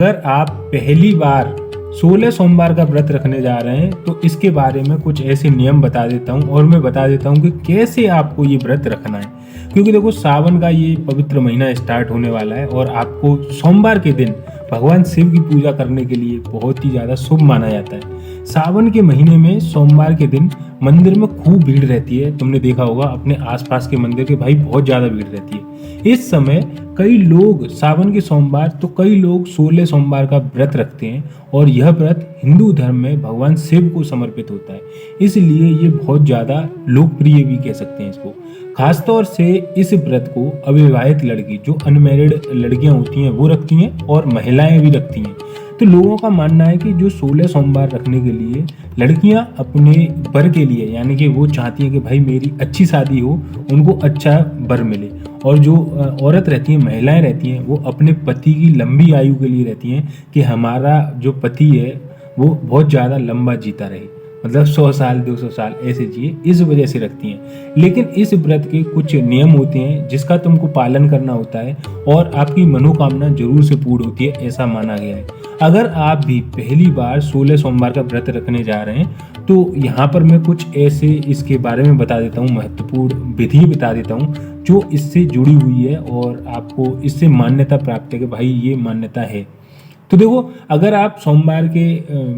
अगर आप पहली बार 16 सोमवार का व्रत रखने जा रहे हैं तो इसके बारे में कुछ ऐसे नियम बता देता हूँ और मैं बता देता हूँ कि कैसे आपको ये व्रत रखना है। क्योंकि देखो सावन का ये पवित्र महीना स्टार्ट होने वाला है और आपको सोमवार के दिन भगवान शिव की पूजा करने के लिए बहुत ही ज़्यादा शुभ माना जाता है। सावन के महीने में सोमवार के दिन मंदिर में खूब भीड़ रहती है। तुमने देखा होगा अपने आसपास के मंदिर के भाई बहुत ज़्यादा भीड़ रहती है। इस समय कई लोग सावन के सोमवार तो कई लोग 16 सोमवार का व्रत रखते हैं और यह व्रत हिंदू धर्म में भगवान शिव को समर्पित होता है, इसलिए ये बहुत ज़्यादा लोकप्रिय भी कह सकते हैं इसको। खासतौर से इस व्रत को अविवाहित लड़की जो अनमैरिड लड़कियां होती हैं वो रखती हैं और महिलाएं भी रखती हैं। तो लोगों का मानना है कि जो 16 सोमवार रखने के लिए लड़कियां अपने वर के लिए यानी कि वो चाहती हैं कि भाई मेरी अच्छी शादी हो, उनको अच्छा वर मिले, और जो औरत रहती हैं महिलाएं रहती हैं वो अपने पति की लंबी आयु के लिए रहती हैं कि हमारा जो पति है वो बहुत ज़्यादा लंबा जीता रहे, मतलब 100 साल 200 साल ऐसे जिए, इस वजह से रखती हैं। लेकिन इस व्रत के कुछ नियम होते हैं जिसका तुमको पालन करना होता है और आपकी मनोकामना जरूर से पूर्ण होती है, ऐसा माना गया है। अगर आप भी पहली बार 16 सोमवार का व्रत रखने जा रहे हैं तो यहाँ पर मैं कुछ ऐसे इसके बारे में बता देता हूँ, महत्वपूर्ण विधि बता देता हूँ जो इससे जुड़ी हुई है और आपको इससे मान्यता प्राप्त है कि भाई ये मान्यता है। तो देखो, अगर आप सोमवार के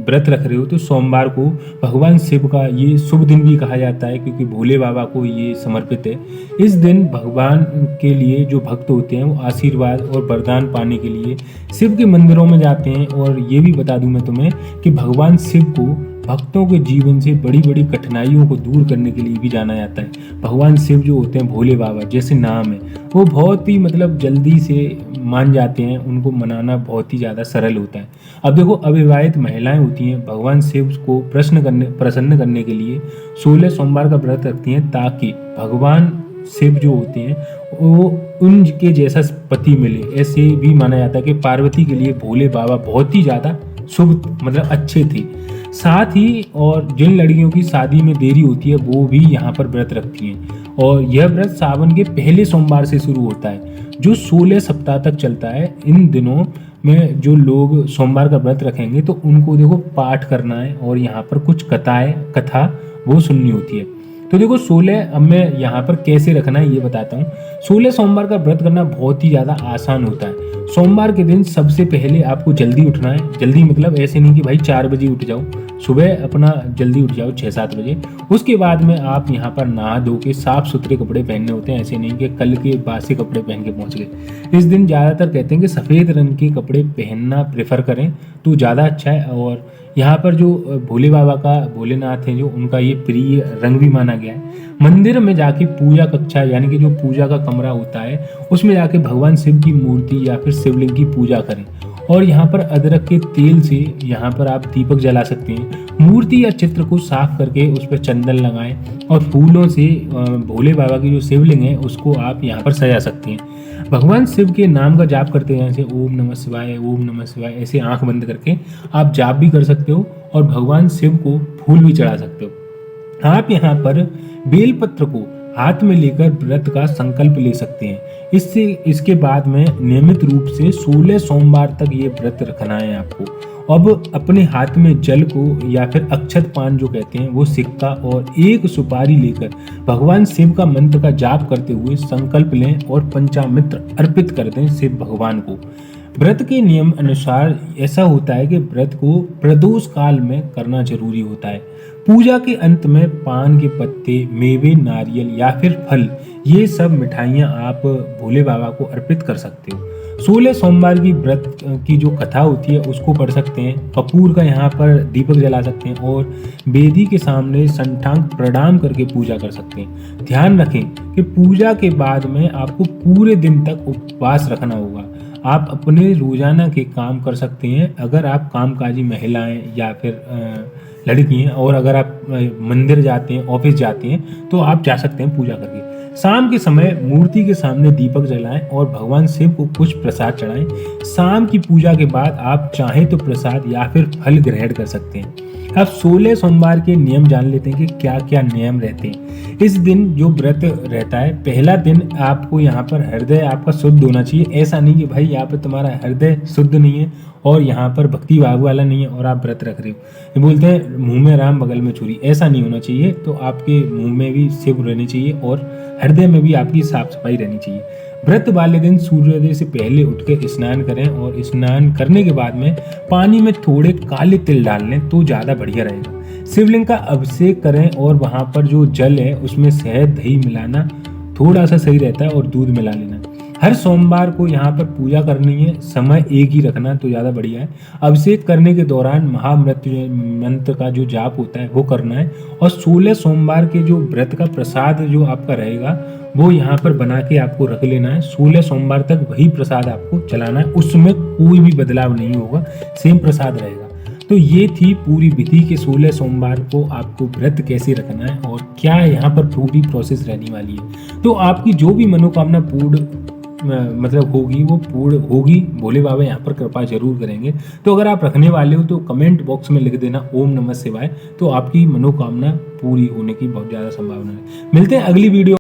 व्रत रख रहे हो तो सोमवार को भगवान शिव का ये शुभ दिन भी कहा जाता है क्योंकि भोले बाबा को ये समर्पित है। इस दिन भगवान के लिए जो भक्त होते हैं वो आशीर्वाद और वरदान पाने के लिए शिव के मंदिरों में जाते हैं। और ये भी बता दूं मैं तुम्हें कि भगवान शिव को भक्तों के जीवन से बड़ी बड़ी कठिनाइयों को दूर करने के लिए भी जाना जाता है। भगवान शिव जो होते हैं भोले बाबा जैसे नाम है, वो बहुत ही मतलब जल्दी से मान जाते हैं, उनको मनाना बहुत ही ज़्यादा सरल होता है। अब देखो, अविवाहित महिलाएं होती हैं भगवान शिव को प्रसन्न करने के लिए 16 सोमवार का व्रत रखती हैं ताकि भगवान शिव जो होते हैं वो उनके जैसा पति मिले। ऐसे भी माना जाता है कि पार्वती के लिए भोले बाबा बहुत ही ज़्यादा शुभ मतलब अच्छे थे। साथ ही और जिन लड़कियों की शादी में देरी होती है वो भी यहाँ पर व्रत रखती हैं और यह व्रत सावन के पहले सोमवार से शुरू होता है जो 16 सप्ताह तक चलता है। इन दिनों में जो लोग सोमवार का व्रत रखेंगे तो उनको देखो पाठ करना है और यहाँ पर कुछ कथा वो सुननी होती है। तो देखो 16 अब मैं यहाँ पर कैसे रखना है ये बताता हूँ। 16 सोमवार का व्रत करना बहुत ही ज़्यादा आसान होता है। सोमवार के दिन सबसे पहले आपको जल्दी उठना है। जल्दी मतलब ऐसे नहीं कि भाई 4 बजे उठ जाओ, सुबह अपना जल्दी उठ जाओ 6-7 बजे। उसके बाद में आप यहाँ पर नहा धो के साफ सुथरे कपड़े पहनने होते हैं, ऐसे नहीं कि कल के बासी कपड़े पहन के पहुँच गए। इस दिन ज़्यादातर कहते हैं कि सफ़ेद रंग के कपड़े पहनना प्रेफर करें तो ज़्यादा अच्छा है। और यहाँ पर जो भोले बाबा का भोलेनाथ है जो उनका ये प्रिय रंग भी माना गया है। मंदिर में जाके पूजा कक्षा यानी कि जो पूजा का कमरा होता है उसमें जाके भगवान शिव की मूर्ति या फिर शिवलिंग की पूजा करें और यहाँ पर अदरक के तेल से यहाँ पर आप दीपक जला सकते हैं। मूर्ति या चित्र को साफ करके उस पर चंदन लगाएं और फूलों से भोले बाबा की जो शिवलिंग है उसको आप यहाँ पर सजा सकते हैं। भगवान शिव के नाम का जाप करते हैं, जैसे ओम नमः शिवाय ओम नमः शिवाय, ऐसे आंख बंद करके आप जाप भी कर सकते हो और भगवान शिव को फूल भी चढ़ा सकते हो। आप यहाँ पर बेलपत्र को हाथ में लेकर व्रत का संकल्प ले सकते हैं। इसके बाद में नियमित रूप से 16 सोमवार तक ये व्रत रखना है आपको। अब अपने हाथ में जल को या फिर अक्षत पान जो कहते हैं वो सिक्का और एक सुपारी लेकर भगवान शिव का मंत्र का जाप करते हुए संकल्प लें और पंचामृत अर्पित कर दें शिव भगवान को। व्रत के नियम अनुसार ऐसा होता है कि व्रत को प्रदोष काल में करना जरूरी होता है। पूजा के अंत में पान के पत्ते, मेवे, नारियल या फिर फल, ये सब मिठाइयाँ आप भोले बाबा को अर्पित कर सकते हो। 16 सोमवार की व्रत की जो कथा होती है उसको पढ़ सकते हैं। कपूर का यहाँ पर दीपक जला सकते हैं और वेदी के सामने संठांग प्रणाम करके पूजा कर सकते हैं। ध्यान रखें कि पूजा के बाद में आपको पूरे दिन तक उपवास रखना होगा। आप अपने रोजाना के काम कर सकते हैं अगर आप कामकाजी महिलाएं या फिर लड़की हैं, और अगर आप मंदिर जाते हैं, ऑफिस जाते हैं तो आप जा सकते हैं पूजा करके। शाम के समय मूर्ति के सामने दीपक जलाएं और भगवान शिव को कुछ प्रसाद चढ़ाएं। शाम की पूजा के बाद आप चाहें तो प्रसाद या फिर फल ग्रहण कर सकते हैं। अब 16 सोमवार के नियम जान लेते हैं कि क्या क्या नियम रहते हैं। इस दिन जो व्रत रहता है, पहला दिन आपको यहाँ पर हृदय आपका शुद्ध होना चाहिए। ऐसा नहीं कि भाई यहाँ पर तुम्हारा हृदय शुद्ध नहीं है और यहाँ पर भक्ति भाव वाला नहीं है और आप व्रत रख रहे हो। ये बोलते हैं मुंह में राम बगल में छुरी, ऐसा नहीं होना चाहिए। तो आपके मुंह में भी शिव रहनी चाहिए और हृदय में भी आपकी साफ सफाई रहनी चाहिए। व्रत वाले दिन सूर्योदय से पहले उठ के स्नान करें और स्नान करने के बाद में पानी में थोड़े काले तिल डाल लें तो ज़्यादा बढ़िया रहेगा। शिवलिंग का अभिषेक करें और वहाँ पर जो जल है उसमें शहद दही मिलाना थोड़ा सा सही रहता है और दूध मिला लेना। हर सोमवार को यहाँ पर पूजा करनी है, समय एक ही रखना तो ज़्यादा बढ़िया है। अभिषेक करने के दौरान महामृत्युंजय मंत्र का जो जाप होता है वो करना है और 16 सोमवार के जो व्रत का प्रसाद जो आपका रहेगा वो यहाँ पर बना के आपको रख लेना है। 16 सोमवार तक वही प्रसाद आपको चलाना है, उसमें कोई भी बदलाव नहीं होगा, सेम प्रसाद रहेगा। तो ये थी पूरी विधि के 16 सोमवार को आपको व्रत कैसे रखना है और क्या यहाँ पर पूरी प्रोसेस रहने वाली है। तो आपकी जो भी मनोकामना पूर्ण मतलब होगी वो पूर्ण होगी, भोले बाबा यहाँ पर कृपा जरूर करेंगे। तो अगर आप रखने वाले हो तो कमेंट बॉक्स में लिख देना ओम नमः शिवाय, तो आपकी मनोकामना पूरी होने की बहुत ज़्यादा संभावना है। मिलते हैं अगली वीडियो।